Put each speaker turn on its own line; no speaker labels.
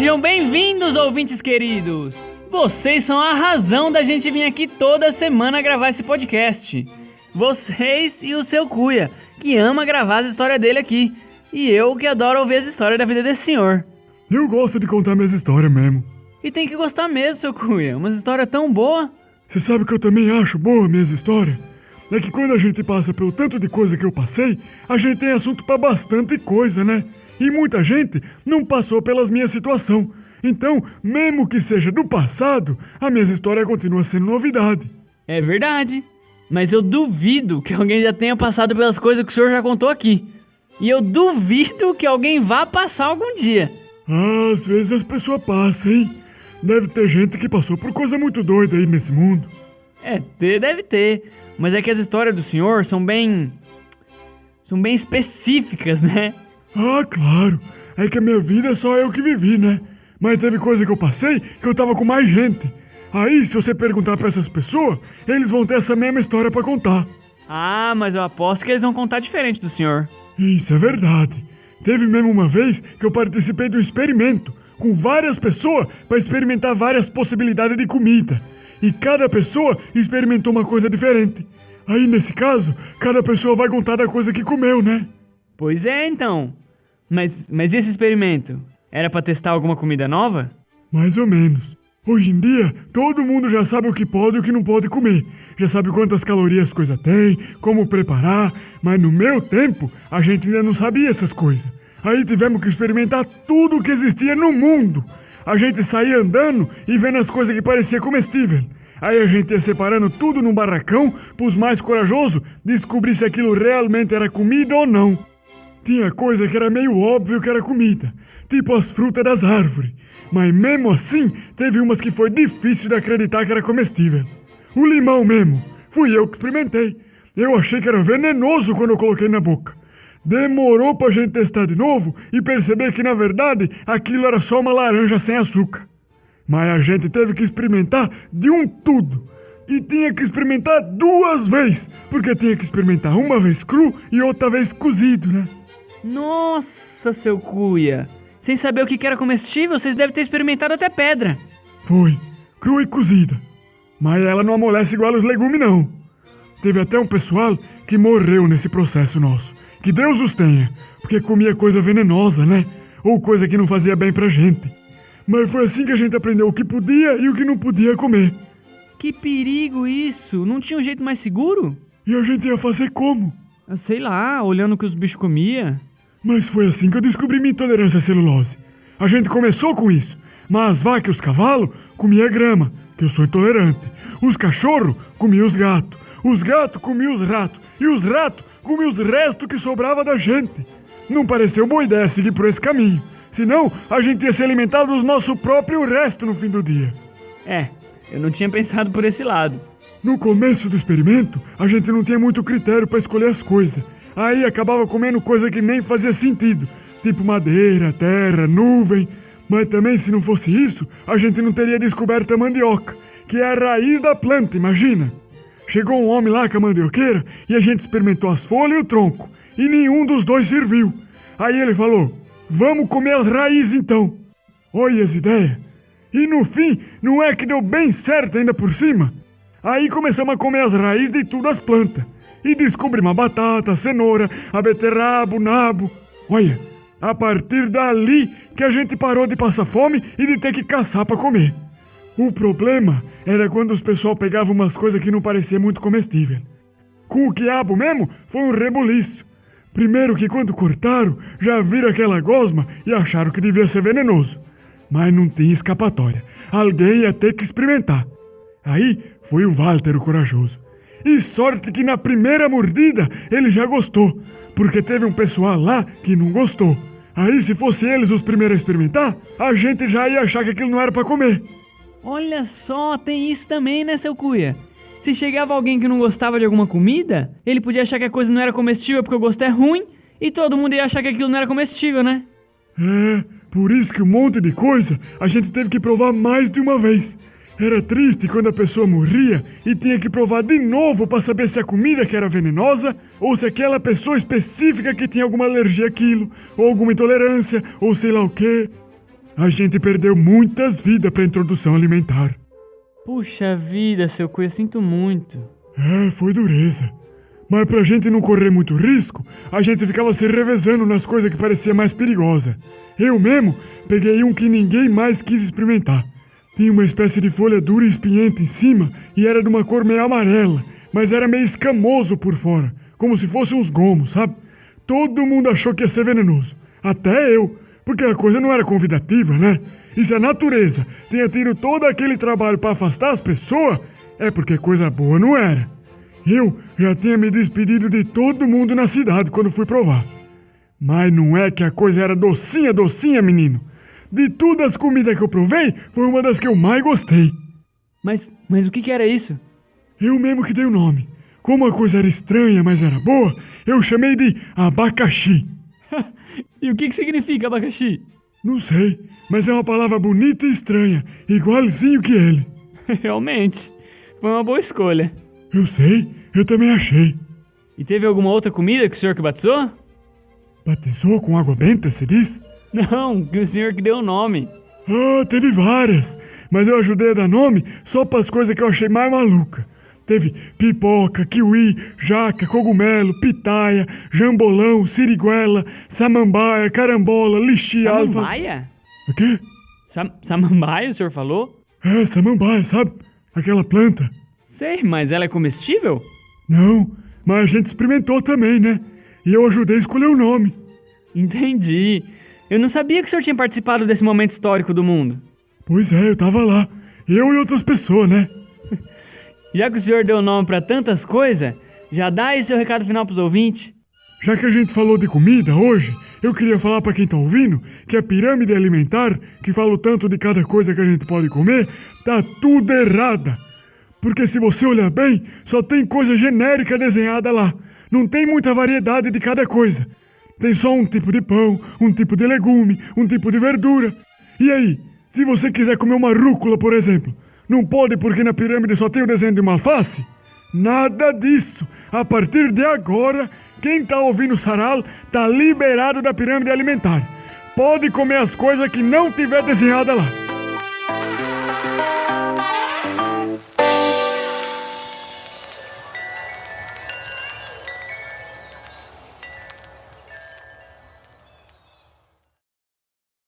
Sejam bem-vindos, ouvintes queridos! Vocês são a razão da gente vir aqui toda semana gravar esse podcast. Vocês e o seu Cuia, que ama gravar as histórias dele aqui. E eu, que adoro ouvir as histórias da vida desse senhor.
Eu gosto de contar minhas histórias mesmo.
E tem que gostar mesmo, seu Cuia. Umas histórias tão boas.
Você sabe que eu também acho boa minhas histórias? É que quando a gente passa pelo tanto de coisa que eu passei, a gente tem assunto pra bastante coisa, né? E muita gente não passou pelas minhas situações. Então, mesmo que seja do passado, a minha história continua sendo novidade.
É verdade. Mas eu duvido que alguém já tenha passado pelas coisas que o senhor já contou aqui. E eu duvido que alguém vá passar algum dia.
Às vezes as pessoas passam, hein? Deve ter gente que passou por coisa muito doida aí nesse mundo.
Deve ter. Mas é que as histórias do senhor são bem específicas, né?
Ah, claro. É que a minha vida é só eu que vivi, né? Mas teve coisa que eu passei que eu tava com mais gente. Aí, se você perguntar pra essas pessoas, eles vão ter essa mesma história pra contar.
Ah, mas eu aposto que eles vão contar diferente do senhor.
Isso é verdade. Teve mesmo uma vez que eu participei de um experimento com várias pessoas para experimentar várias possibilidades de comida. E cada pessoa experimentou uma coisa diferente. Aí, nesse caso, cada pessoa vai contar da coisa que comeu, né?
Pois é, então. Mas e esse experimento? Era pra testar alguma comida nova?
Mais ou menos. Hoje em dia, todo mundo já sabe o que pode e o que não pode comer. Já sabe quantas calorias coisa tem, como preparar. Mas no meu tempo, a gente ainda não sabia essas coisas. Aí tivemos que experimentar tudo o que existia no mundo. A gente saía andando e vendo as coisas que pareciam comestíveis. Aí a gente ia separando tudo num barracão pros mais corajosos descobrir se aquilo realmente era comida ou não. Tinha coisa que era meio óbvio que era comida, tipo as frutas das árvores. Mas mesmo assim, teve umas que foi difícil de acreditar que era comestível. O limão mesmo, fui eu que experimentei. Eu achei que era venenoso quando eu coloquei na boca. Demorou pra gente testar de novo e perceber que, na verdade, aquilo era só uma laranja sem açúcar. Mas a gente teve que experimentar de um tudo. E tinha que experimentar 2 vezes, porque tinha que experimentar uma vez cru e outra vez cozido, né?
Nossa, seu Cuia. Sem saber o que era comestível, vocês devem ter experimentado até pedra.
Foi, cru e cozida. Mas ela não amolece igual os legumes, não. Teve até um pessoal que morreu nesse processo nosso. Que Deus os tenha, porque comia coisa venenosa, né? Ou coisa que não fazia bem pra gente. Mas foi assim que a gente aprendeu o que podia e o que não podia comer.
Que perigo isso! Não tinha um jeito mais seguro?
E a gente ia fazer como?
Sei lá, olhando o que os bichos comiam.
Mas foi assim que eu descobri minha intolerância à celulose. A gente começou com isso, mas as vacas e os cavalos comiam grama, que eu sou intolerante. Os cachorros comiam os gatos. Os gatos comiam os ratos. E os ratos comiam os restos que sobrava da gente. Não pareceu boa ideia seguir por esse caminho. Senão, a gente ia se alimentar dos nosso próprio resto no fim do dia.
Eu não tinha pensado por esse lado.
No começo do experimento, a gente não tinha muito critério para escolher as coisas. Aí acabava comendo coisa que nem fazia sentido. Tipo madeira, terra, nuvem. Mas também, se não fosse isso, a gente não teria descoberto a mandioca, que é a raiz da planta, imagina. Chegou um homem lá com a mandioqueira e a gente experimentou as folhas e o tronco. E nenhum dos dois serviu. Aí ele falou, vamos comer as raízes então. Olha as ideias. E no fim, não é que deu bem certo ainda por cima? Aí começamos a comer as raízes de todas as plantas. E descobrimos a batata, a cenoura, a beterraba, o nabo. Olha, a partir dali que a gente parou de passar fome e de ter que caçar para comer. O problema era quando os pessoal pegavam umas coisas que não pareciam muito comestível. Com o quiabo mesmo, foi um rebuliço. Primeiro que quando cortaram, já viram aquela gosma e acharam que devia ser venenoso. Mas não tinha escapatória. Alguém ia ter que experimentar. Aí foi o Walter o corajoso. E sorte que na primeira mordida ele já gostou, porque teve um pessoal lá que não gostou. Aí se fosse eles os primeiros a experimentar, a gente já ia achar que aquilo não era para comer.
Olha só, tem isso também, né, seu Cuia? Se chegava alguém que não gostava de alguma comida, ele podia achar que a coisa não era comestível porque o gosto é ruim, e todo mundo ia achar que aquilo não era comestível, né?
Por isso que um monte de coisa a gente teve que provar mais de uma vez. Era triste quando a pessoa morria e tinha que provar de novo para saber se a comida que era venenosa ou se aquela pessoa específica que tinha alguma alergia àquilo, ou alguma intolerância, ou sei lá o quê. A gente perdeu muitas vidas pra introdução alimentar.
Puxa vida, seu Cuia, sinto muito.
Foi dureza. Mas pra gente não correr muito risco, a gente ficava se revezando nas coisas que parecia mais perigosa. Eu mesmo peguei um que ninguém mais quis experimentar. Tinha uma espécie de folha dura e espinhenta em cima e era de uma cor meio amarela, mas era meio escamoso por fora, como se fosse uns gomos, sabe? Todo mundo achou que ia ser venenoso, até eu, porque a coisa não era convidativa, né? E se a natureza tinha tido todo aquele trabalho para afastar as pessoas, é porque coisa boa não era. Eu já tinha me despedido de todo mundo na cidade quando fui provar. Mas não é que a coisa era docinha, docinha, menino. De todas as comidas que eu provei, foi uma das que eu mais gostei.
Mas o que era isso?
Eu mesmo que dei o nome. Como a coisa era estranha, mas era boa, eu chamei de abacaxi.
E o que significa abacaxi?
Não sei, mas é uma palavra bonita e estranha, igualzinho que ele.
Realmente, foi uma boa escolha.
Eu sei, eu também achei.
E teve alguma outra comida que o senhor que batizou?
Batizou com água benta, você diz?
Não, que o senhor que deu o nome.
Teve várias, mas eu ajudei a dar nome só para as coisas que eu achei mais maluca. Teve pipoca, kiwi, jaca, cogumelo, pitaia, jambolão, siriguela, samambaia, carambola, lixia,
Samambaia?
O quê?
Samambaia, o senhor falou?
Samambaia, sabe? Aquela planta.
Sei, mas ela é comestível?
Não, mas a gente experimentou também, né? E eu ajudei a escolher o nome.
Entendi. Eu não sabia que o senhor tinha participado desse momento histórico do mundo.
Pois é, eu tava lá. Eu e outras pessoas, né?
Já que o senhor deu nome pra tantas coisas, já dá aí seu recado final pros ouvintes.
Já que a gente falou de comida hoje, eu queria falar pra quem tá ouvindo que a pirâmide alimentar, que fala tanto de cada coisa que a gente pode comer, tá tudo errada. Porque se você olhar bem, só tem coisa genérica desenhada lá. Não tem muita variedade de cada coisa. Tem só um tipo de pão, um tipo de legume, um tipo de verdura. E aí, se você quiser comer uma rúcula, por exemplo, não pode porque na pirâmide só tem o desenho de uma alface? Nada disso. A partir de agora, quem tá ouvindo o Sarau tá liberado da pirâmide alimentar. Pode comer as coisas que não tiver desenhada lá.